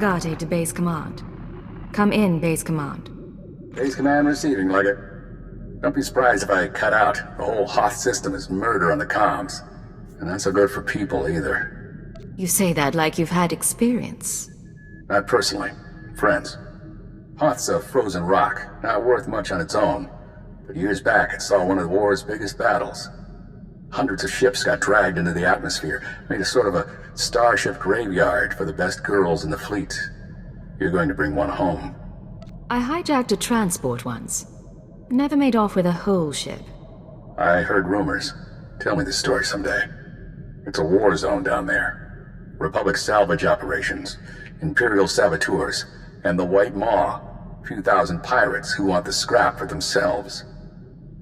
Navigate to Base Command. Come in, Base Command. Base Command receiving, Legate. Don't be surprised if I cut out. The whole Hoth system is murder on the comms. And not so good for people, either. You say that like you've had experience. Not personally. Friends. Hoth's a frozen rock, not worth much on its own. But years back, it saw one of the war's biggest battles. Hundreds of ships got dragged into the atmosphere, made a sort of a starship graveyard for the best girls in the fleet. You're going to bring one home. I hijacked a transport once. Never made off with a whole ship. I heard rumors. Tell me the story someday. It's a war zone down there. Republic salvage operations, Imperial saboteurs, and the White Maw. Few thousand pirates who want the scrap for themselves.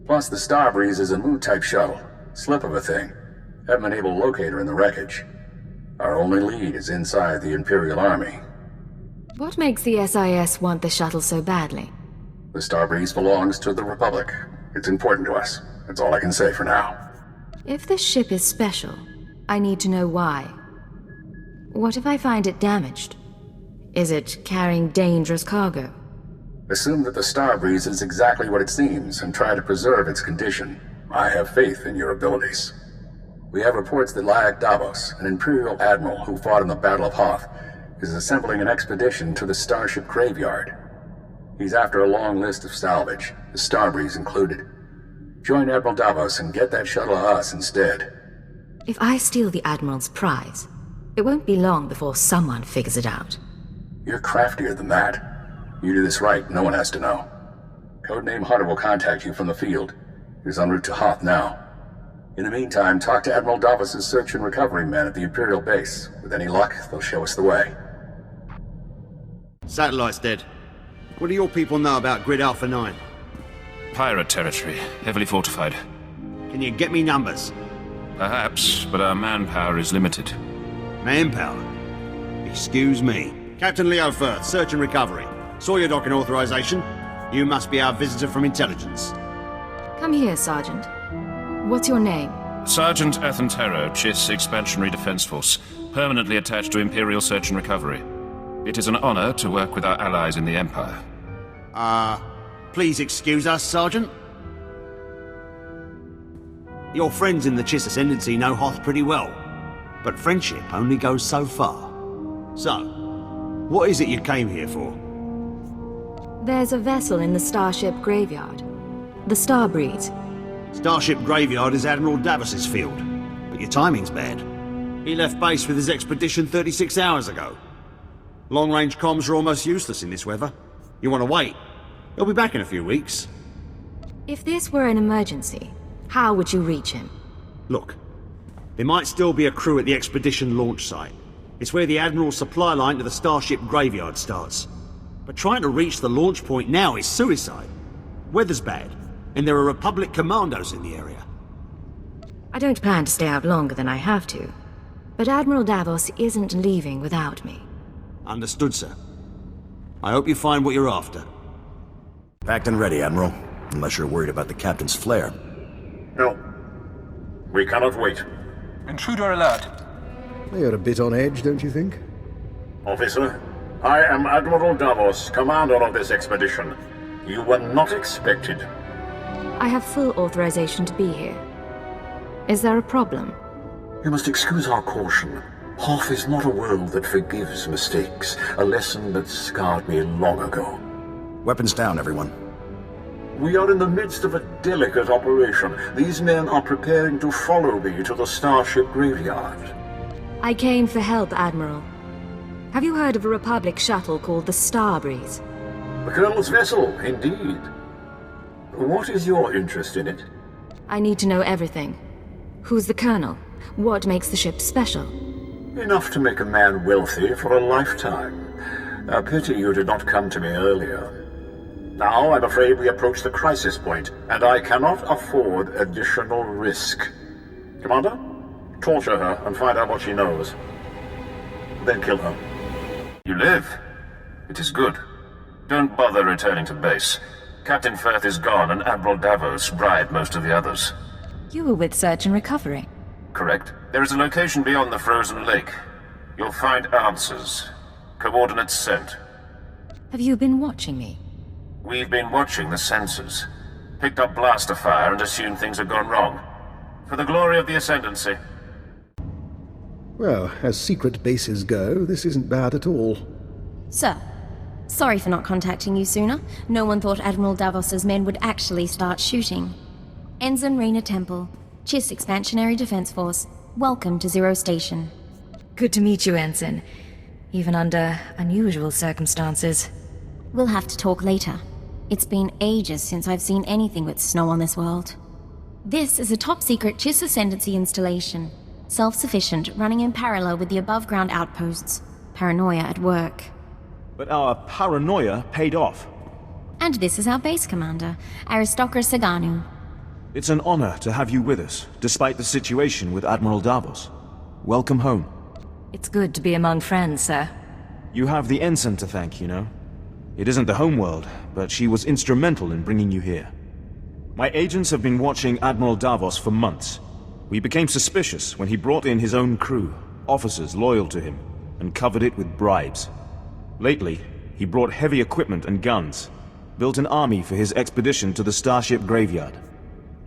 Plus the Starbreeze is a Mu-type shuttle. Slip of a thing. Haven't been able to locate her in the wreckage. Our only lead is inside the Imperial Army. What makes the SIS want the shuttle so badly? The Starbreeze belongs to the Republic. It's important to us. That's all I can say for now. If the ship is special, I need to know why. What if I find it damaged? Is it carrying dangerous cargo? Assume that the Starbreeze is exactly what it seems and try to preserve its condition. I have faith in your abilities. We have reports that Layak Davos, an Imperial Admiral who fought in the Battle of Hoth, is assembling an expedition to the Starship Graveyard. He's after a long list of salvage, the Starbreeze included. Join Admiral Davos and get that shuttle to us instead. If I steal the Admiral's prize, it won't be long before someone figures it out. You're craftier than that. You do this right, no one has to know. Codename Hunter will contact you from the field. He's en route to Hoth now. In the meantime, talk to Admiral Davos' search and recovery men at the Imperial base. With any luck, they'll show us the way. Satellite's dead. What do your people know about Grid Alpha 9? Pirate territory, heavily fortified. Can you get me numbers? Perhaps, but our manpower is limited. Manpower? Excuse me. Captain Leo Firth, search and recovery. Saw your docking authorization. You must be our visitor from intelligence. Come here, Sergeant. What's your name? Sergeant Athentero, Chiss Expansionary Defense Force, permanently attached to Imperial Search and Recovery. It is an honor to work with our allies in the Empire. Please excuse us, Sergeant. Your friends in the Chiss Ascendancy know Hoth pretty well, but friendship only goes so far. So, what is it you came here for? There's a vessel in the Starship Graveyard. The Starbreeze. Starship Graveyard is Admiral Davos's field, but your timing's bad. He left base with his expedition 36 hours ago. Long-range comms are almost useless in this weather. You want to wait? He'll be back in a few weeks. If this were an emergency, how would you reach him? Look, there might still be a crew at the expedition launch site. It's where the Admiral's supply line to the Starship Graveyard starts. But trying to reach the launch point now is suicide. Weather's bad, and there are Republic commandos in the area. I don't plan to stay out longer than I have to, but Admiral Davos isn't leaving without me. Understood, sir. I hope you find what you're after. Packed and ready, Admiral. Unless you're worried about the captain's flare. No. We cannot wait. Intruder alert. You're a bit on edge, don't you think? Officer, I am Admiral Davos, commander of this expedition. You were not expected. I have full authorization to be here. Is there a problem? You must excuse our caution. Hoth is not a world that forgives mistakes, a lesson that scarred me long ago. Weapons down, everyone. We are in the midst of a delicate operation. These men are preparing to follow me to the Starship Graveyard. I came for help, Admiral. Have you heard of a Republic shuttle called the Starbreeze? The Colonel's vessel, indeed. What is your interest in it? I need to know everything. Who's the Colonel? What makes the ship special? Enough to make a man wealthy for a lifetime. A pity you did not come to me earlier. Now, I'm afraid we approach the crisis point, and I cannot afford additional risk. Commander, torture her and find out what she knows. Then kill her. You live. It is good. Don't bother returning to base. Captain Firth is gone, and Admiral Davos bribed most of the others. You were with Search and Recovery. Correct. There is a location beyond the frozen lake. You'll find answers. Coordinates sent. Have you been watching me? We've been watching the sensors. Picked up blaster fire and assumed things had gone wrong. For the glory of the Ascendancy. Well, as secret bases go, this isn't bad at all. Sir, sorry for not contacting you sooner. No one thought Admiral Davos's men would actually start shooting. Ensign Reyna Temple, Chiss Expansionary Defense Force. Welcome to Zero Station. Good to meet you, Ensign. Even under unusual circumstances. We'll have to talk later. It's been ages since I've seen anything with snow on this world. This is a top-secret Chiss Ascendancy installation. Self-sufficient, running in parallel with the above-ground outposts. Paranoia at work. But our paranoia paid off. And this is our base commander, Aristocra Saganu. It's an honor to have you with us, despite the situation with Admiral Davos. Welcome home. It's good to be among friends, sir. You have the Ensign to thank, you know. It isn't the homeworld, but she was instrumental in bringing you here. My agents have been watching Admiral Davos for months. We became suspicious when he brought in his own crew, officers loyal to him, and covered it with bribes. Lately, he brought heavy equipment and guns, built an army for his expedition to the Starship Graveyard.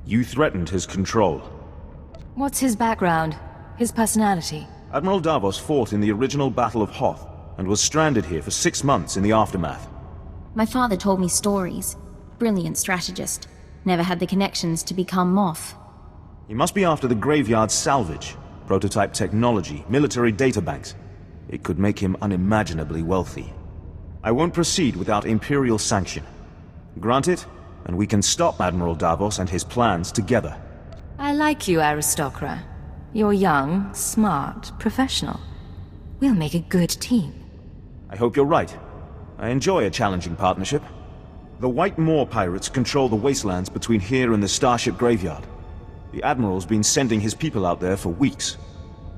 You threatened his control. What's his background? His personality? Admiral Davos fought in the original Battle of Hoth, and was stranded here for 6 months in the aftermath. My father told me stories. Brilliant strategist. Never had the connections to become Moff. He must be after the Graveyard's salvage, prototype technology, military databanks. It could make him unimaginably wealthy. I won't proceed without Imperial sanction. Grant it, and we can stop Admiral Davos and his plans together. I like you, Aristocra. You're young, smart, professional. We'll make a good team. I hope you're right. I enjoy a challenging partnership. The White Moor pirates control the wastelands between here and the Starship Graveyard. The Admiral's been sending his people out there for weeks.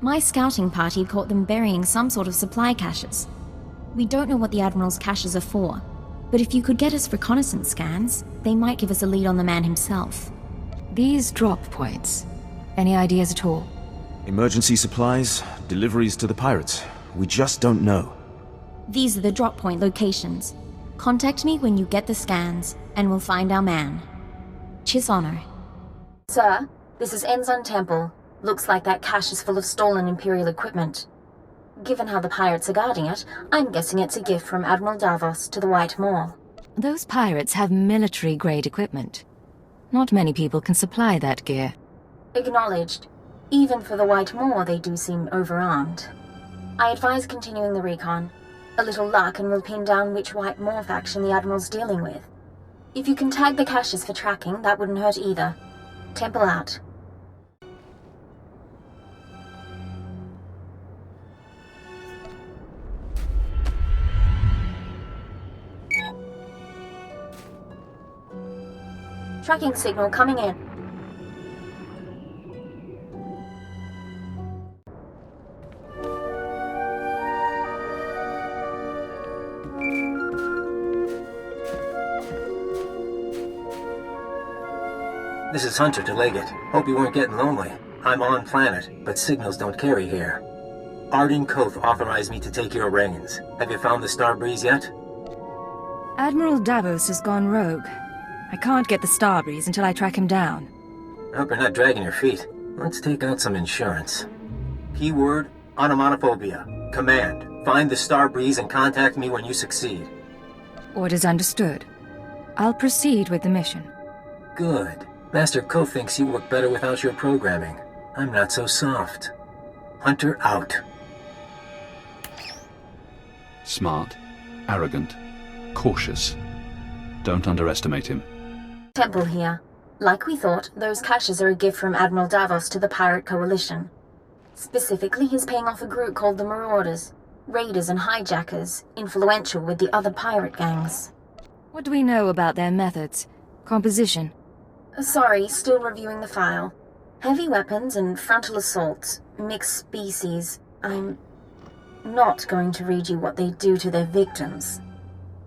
My scouting party caught them burying some sort of supply caches. We don't know what the Admiral's caches are for, but if you could get us reconnaissance scans, they might give us a lead on the man himself. These drop points. Any ideas at all? Emergency supplies, deliveries to the pirates. We just don't know. These are the drop point locations. Contact me when you get the scans, and we'll find our man. Chiss honor. Sir, this is Ensign Temple. Looks like that cache is full of stolen Imperial equipment. Given how the pirates are guarding it, I'm guessing it's a gift from Admiral Davos to the White Moor. Those pirates have military-grade equipment. Not many people can supply that gear. Acknowledged. Even for the White Moor, they do seem overarmed. I advise continuing the recon. A little luck and we'll pin down which White Moor faction the Admiral's dealing with. If you can tag the caches for tracking, that wouldn't hurt either. Temple out. Tracking signal coming in. This is Hunter to Leggett. Hope you weren't getting lonely. I'm on planet, but signals don't carry here. Arden Koth authorized me to take your reins. Have you found the Starbreeze yet? Admiral Davos has gone rogue. I can't get the Starbreeze until I track him down. I hope you're not dragging your feet. Let's take out some insurance. Keyword, onomatophobia. Command, find the Starbreeze and contact me when you succeed. Orders understood. I'll proceed with the mission. Good. Master Koth thinks you work better without your programming. I'm not so soft. Hunter out. Smart, arrogant, cautious. Don't underestimate him. Temple here. Like we thought, those caches are a gift from Admiral Davos to the Pirate Coalition. Specifically, he's paying off a group called the Marauders. Raiders and hijackers, influential with the other pirate gangs. What do we know about their methods? Composition? Sorry, still reviewing the file. Heavy weapons and frontal assaults, mixed species. I'm not going to read you what they do to their victims.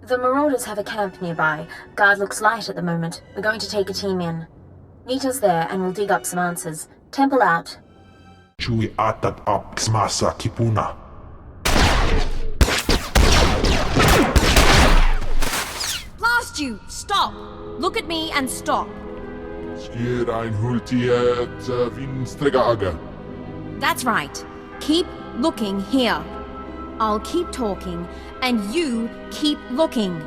The Marauders have a camp nearby. Guard looks light at the moment. We're going to take a team in. Meet us there and we'll dig up some answers. Temple out. Chui atat up xmasa kipuna. asked you! Stop! Look at me and stop! That's right. Keep looking here. I'll keep talking, and you keep looking.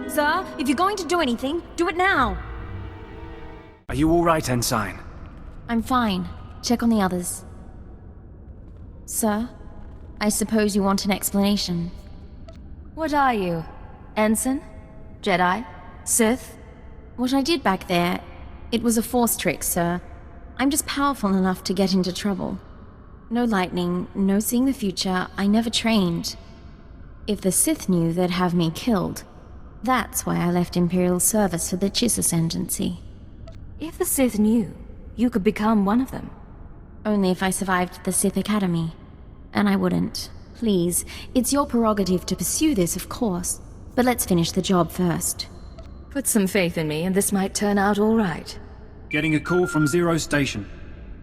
Sir, if you're going to do anything, do it now. Are you alright, Ensign? I'm fine. Check on the others. Sir, I suppose you want an explanation. What are you? Ensign? Jedi? Sith? What I did back there, it was a force trick, sir. I'm just powerful enough to get into trouble. No lightning, no seeing the future, I never trained. If the Sith knew, they'd have me killed. That's why I left Imperial service for the Chiss Ascendancy. If the Sith knew, you could become one of them. Only if I survived the Sith Academy. And I wouldn't. Please, it's your prerogative to pursue this, of course. But let's finish the job first. Put some faith in me and this might turn out all right. Getting a call from Zero Station.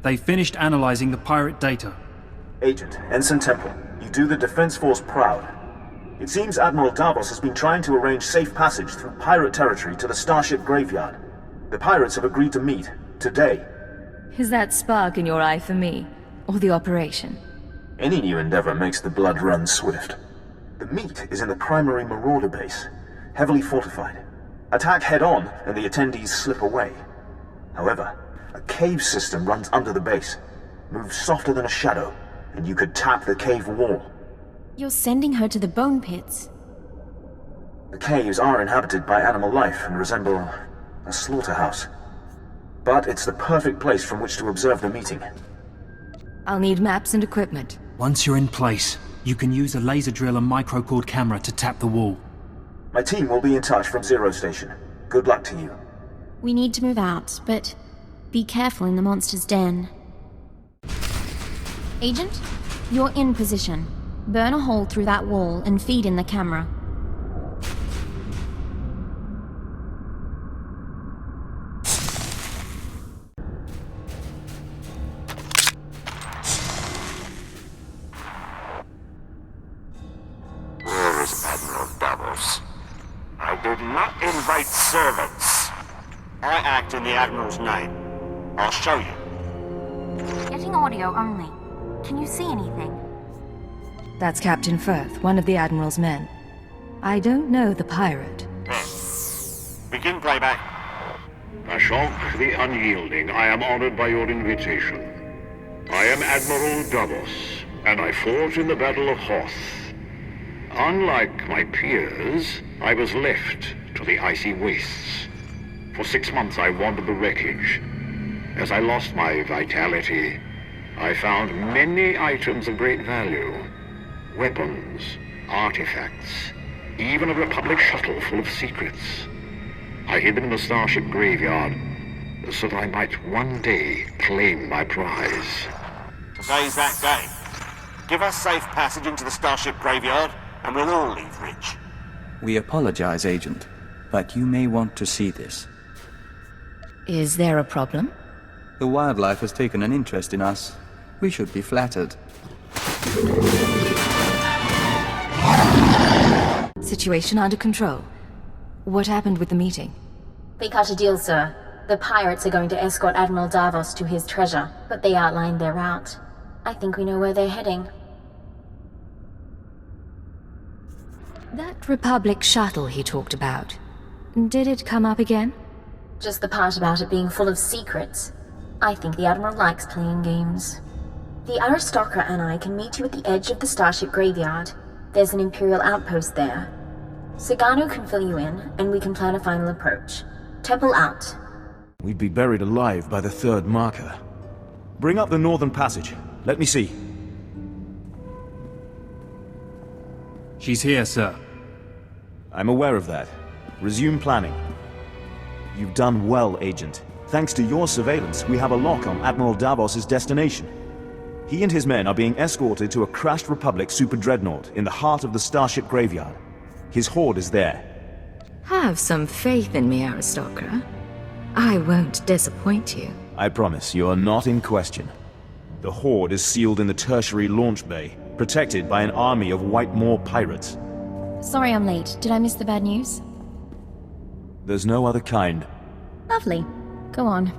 They finished analyzing the pirate data. Agent, Ensign Temple, you do the Defense Force proud. It seems Admiral Davos has been trying to arrange safe passage through pirate territory to the Starship Graveyard. The pirates have agreed to meet, today. Is that spark in your eye for me, or the operation? Any new endeavor makes the blood run swift. The meet is in the primary Marauder base, heavily fortified. Attack head-on, and the attendees slip away. However, a cave system runs under the base, moves softer than a shadow, and you could tap the cave wall. You're sending her to the bone pits. The caves are inhabited by animal life and resemble a slaughterhouse. But it's the perfect place from which to observe the meeting. I'll need maps and equipment. Once you're in place, you can use a laser drill and microcord camera to tap the wall. My team will be in touch from Zero Station. Good luck to you. We need to move out, but be careful in the monster's den. Agent, you're in position. Burn a hole through that wall and feed in the camera. Where is Admiral Davos? I did not invite servants. I act in the Admiral's name. I'll show you. Getting audio only. Can you see anything? That's Captain Firth, one of the Admiral's men. I don't know the pirate. Begin playback. Ashok the Unyielding, I am honored by your invitation. I am Admiral Davos, and I fought in the Battle of Hoth. Unlike my peers, I was left to the icy wastes. For 6 months I wandered the wreckage. As I lost my vitality, I found many items of great value. Weapons, artifacts, even a Republic shuttle full of secrets. I hid them in the Starship Graveyard, so that I might one day claim my prize. Today's that day. Give us safe passage into the Starship Graveyard, and we'll all leave rich. We apologize, Agent, but you may want to see this. Is there a problem? The wildlife has taken an interest in us. We should be flattered. Situation under control. What happened with the meeting? We cut a deal, sir. The pirates are going to escort Admiral Davos to his treasure, but they outlined their route. I think we know where they're heading. That Republic shuttle he talked about. Did it come up again? Just the part about it being full of secrets. I think the Admiral likes playing games. The aristocrat and I can meet you at the edge of the Starship Graveyard. There's an Imperial outpost there. Sagano can fill you in, and we can plan a final approach. Temple out. We'd be buried alive by the third marker. Bring up the northern passage. Let me see. She's here, sir. I'm aware of that. Resume planning. You've done well, Agent. Thanks to your surveillance, we have a lock on Admiral Davos' destination. He and his men are being escorted to a crashed Republic super dreadnought in the heart of the Starship Graveyard. His horde is there. Have some faith in me, aristocrat. I won't disappoint you. I promise you are not in question. The horde is sealed in the tertiary launch bay, protected by an army of White Moor pirates. Sorry I'm late. Did I miss the bad news? There's no other kind. Lovely. Go on.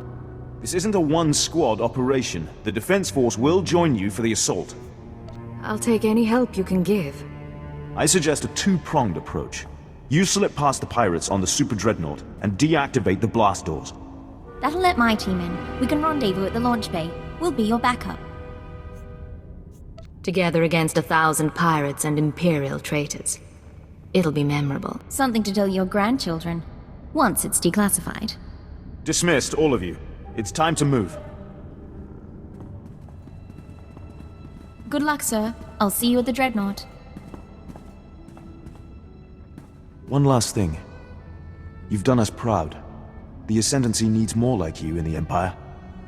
This isn't a one-squad operation. The Defense Force will join you for the assault. I'll take any help you can give. I suggest a two-pronged approach. You slip past the pirates on the Super Dreadnought and deactivate the blast doors. That'll let my team in. We can rendezvous at the launch bay. We'll be your backup. Together against 1,000 pirates and Imperial traitors. It'll be memorable. Something to tell your grandchildren. Once it's declassified. Dismissed, all of you. It's time to move. Good luck, sir. I'll see you at the Dreadnought. One last thing. You've done us proud. The Ascendancy needs more like you in the Empire.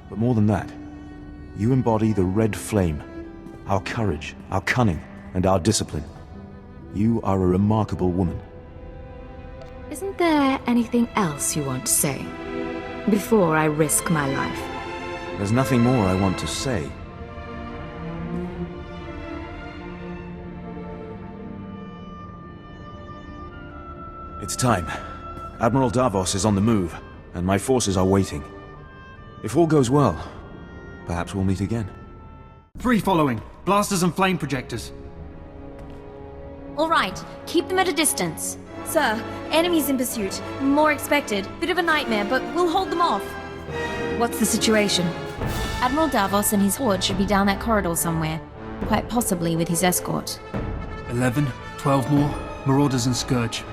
But more than that, you embody the Red Flame. Our courage, our cunning, and our discipline. You are a remarkable woman. Isn't there anything else you want to say? Before I risk my life. There's nothing more I want to say. It's time. Admiral Davos is on the move, and my forces are waiting. If all goes well, perhaps we'll meet again. 3 following. Blasters and flame projectors. All right. Keep them at a distance. Sir, enemies in pursuit. More expected. Bit of a nightmare, but we'll hold them off. What's the situation? Admiral Davos and his horde should be down that corridor somewhere. Quite possibly with his escort. 11, 12 more. Marauders and Scourge.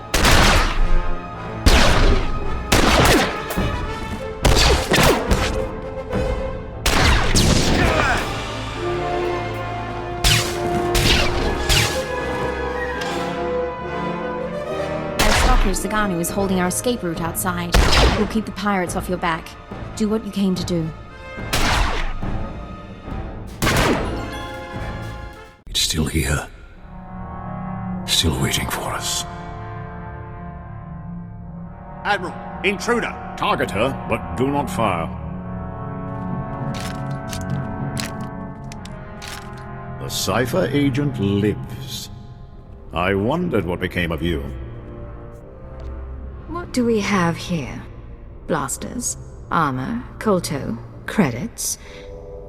Sagani is holding our escape route outside. We'll keep the pirates off your back. Do what you came to do. It's still here. Still waiting for us. Admiral, intruder! Target her, but do not fire. The Cypher agent lives. I wondered what became of you. What do we have here? Blasters, armor, kolto, credits,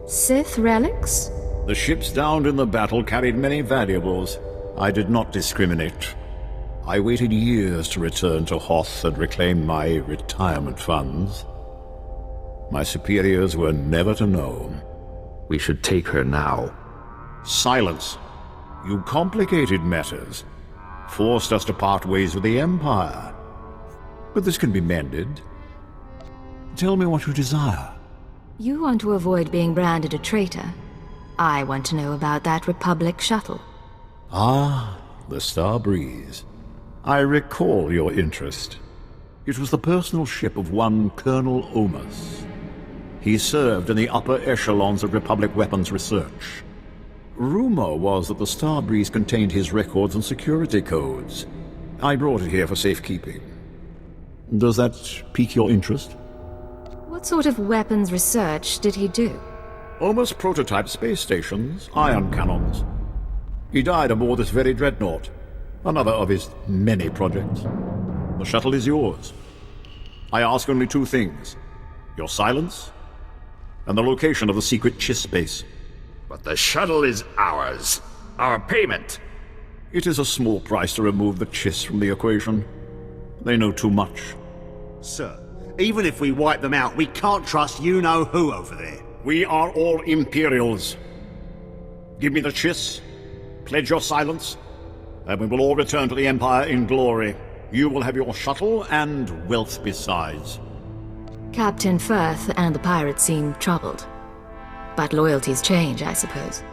Sith relics? The ships downed in the battle carried many valuables. I did not discriminate. I waited years to return to Hoth and reclaim my retirement funds. My superiors were never to know. We should take her now. Silence. You complicated matters. Forced us to part ways with the Empire. But this can be mended. Tell me what you desire. You want to avoid being branded a traitor. I want to know about that Republic shuttle. Ah, the Star Breeze. I recall your interest. It was the personal ship of one Colonel Omas. He served in the upper echelons of Republic weapons research. Rumor was that the Star Breeze contained his records and security codes. I brought it here for safekeeping. Does that pique your interest? What sort of weapons research did he do? Omas prototyped space stations, ion cannons. He died aboard this very dreadnought, another of his many projects. The shuttle is yours. I ask only 2 things. Your silence, and the location of the secret Chiss base. But the shuttle is ours. Our payment. It is a small price to remove the Chiss from the equation. They know too much. Sir, even if we wipe them out, we can't trust you-know-who over there. We are all Imperials. Give me the Chiss, pledge your silence, and we will all return to the Empire in glory. You will have your shuttle and wealth besides. Captain Firth and the pirates seem troubled. But loyalties change, I suppose.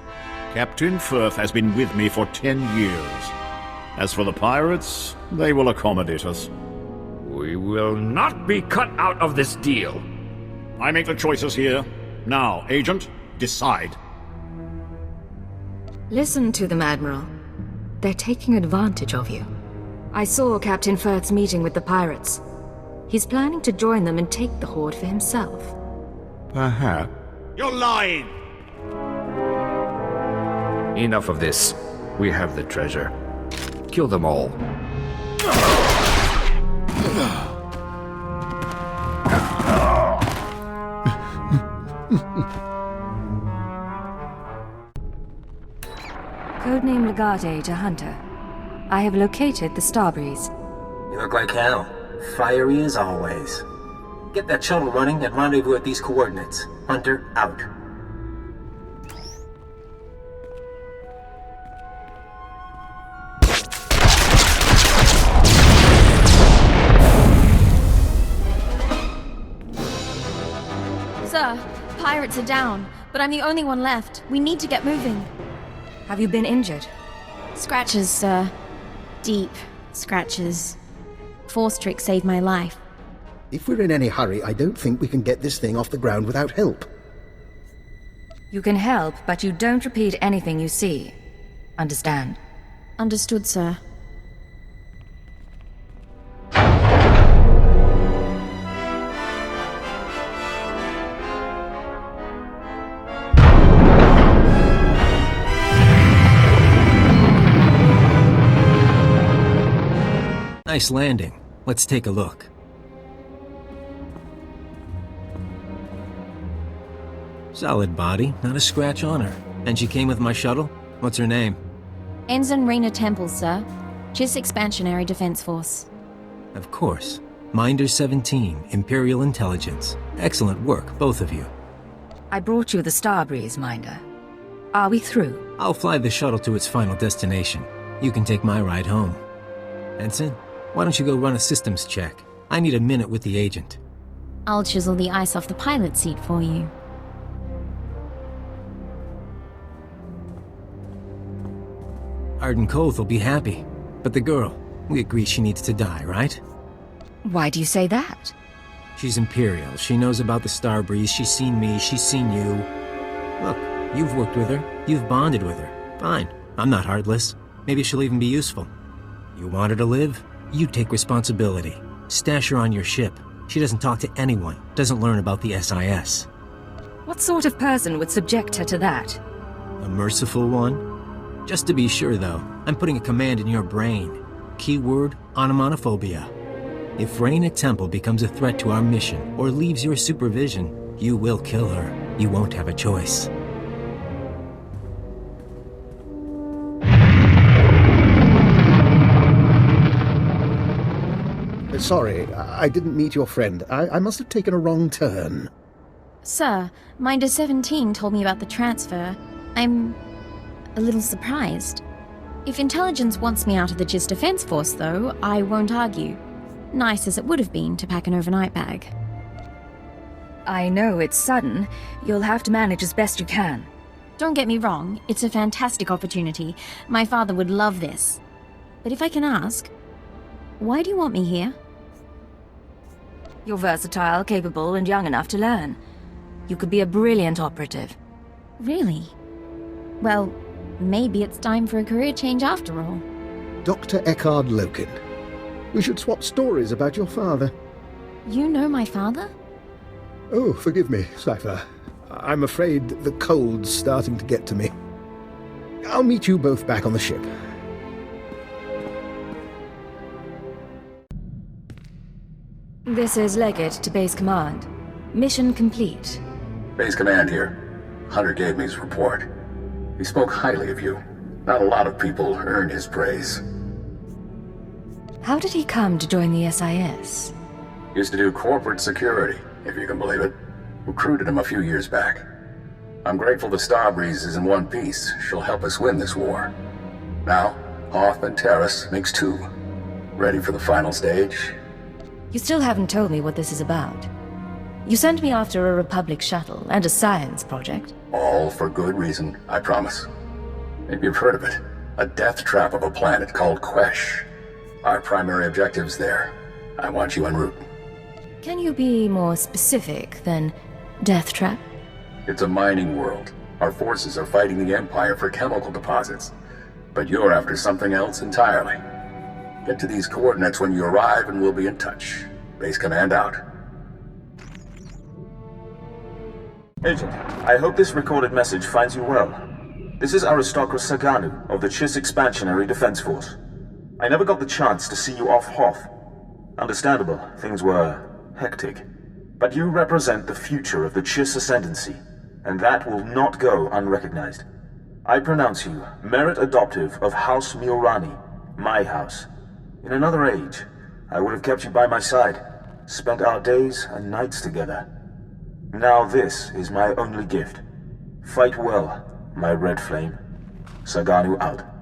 Captain Firth has been with me for 10 years. As for the pirates, they will accommodate us. We will not be cut out of this deal. I make the choices here. Now, Agent, decide. Listen to them, Admiral. They're taking advantage of you. I saw Captain Firth's meeting with the pirates. He's planning to join them and take the Horde for himself. Perhaps. You're lying! Enough of this. We have the treasure. Kill them all. Codename Legate to Hunter. I have located the Starbreeze. You look like hell. Fiery as always. Get that shuttle running and rendezvous at these coordinates. Hunter, out. Sir, pirates are down, but I'm the only one left. We need to get moving. Have you been injured? Scratches, sir. Deep scratches. Force trick saved my life. If we're in any hurry, I don't think we can get this thing off the ground without help. You can help, but you don't repeat anything you see. Understand? Understood, sir. Nice landing. Let's take a look. Solid body, not a scratch on her. And she came with my shuttle? What's her name? Ensign Raina Temple, sir. Chiss Expansionary Defense Force. Of course. Minder 17, Imperial Intelligence. Excellent work, both of you. I brought you the Starbreeze, Minder. Are we through? I'll fly the shuttle to its final destination. You can take my ride home. Ensign, why don't you go run a systems check? I need a minute with the agent. I'll chisel the ice off the pilot seat for you. Arden Koth will be happy. But the girl, we agree she needs to die, right? Why do you say that? She's Imperial. She knows about the Starbreeze. She's seen me. She's seen you. Look, you've worked with her. You've bonded with her. Fine. I'm not heartless. Maybe she'll even be useful. You want her to live? You take responsibility. Stash her on your ship. She doesn't talk to anyone. Doesn't learn about the SIS. What sort of person would subject her to that? A merciful one? Just to be sure, though, I'm putting a command in your brain. Keyword, onomatophobia. If Raina Temple becomes a threat to our mission, or leaves your supervision, you will kill her. You won't have a choice. Sorry, I didn't meet your friend. I must have taken a wrong turn. Sir, Minder 17 told me about the transfer. I'm a little surprised. If intelligence wants me out of the Chiss Defense Force, though, I won't argue. Nice as it would have been to pack an overnight bag. I know it's sudden. You'll have to manage as best you can. Don't get me wrong, it's a fantastic opportunity. My father would love this. But if I can ask, why do you want me here? You're versatile, capable, and young enough to learn. You could be a brilliant operative. Really? Well, maybe it's time for a career change after all. Dr. Eckhard Loken. We should swap stories about your father. You know my father? Oh, forgive me, Cypher. I'm afraid the cold's starting to get to me. I'll meet you both back on the ship. This is Legate to Base Command. Mission complete. Base Command here. Hunter gave me his report. He spoke highly of you. Not a lot of people earn his praise. How did he come to join the SIS? Used to do corporate security, if you can believe it. Recruited him a few years back. I'm grateful the Starbreeze is in one piece. She'll help us win this war. Now, Hoth and Terrace makes two. Ready for the final stage? You still haven't told me what this is about. You sent me after a Republic shuttle and a science project. All for good reason, I promise. Maybe you've heard of it. A death trap of a planet called Quesh. Our primary objective's there. I want you en route. Can you be more specific than death trap? It's a mining world. Our forces are fighting the Empire for chemical deposits. But you're after something else entirely. Get to these coordinates when you arrive and we'll be in touch. Base Command out. Agent, I hope this recorded message finds you well. This is Aristocrat Saganu of the Chiss Expansionary Defense Force. I never got the chance to see you off Hoth. Understandable, things were hectic. But you represent the future of the Chiss Ascendancy, and that will not go unrecognized. I pronounce you merit adoptive of House Miorani, my house. In another age, I would have kept you by my side, spent our days and nights together. Now this is my only gift. Fight well, my red flame. Saganu out.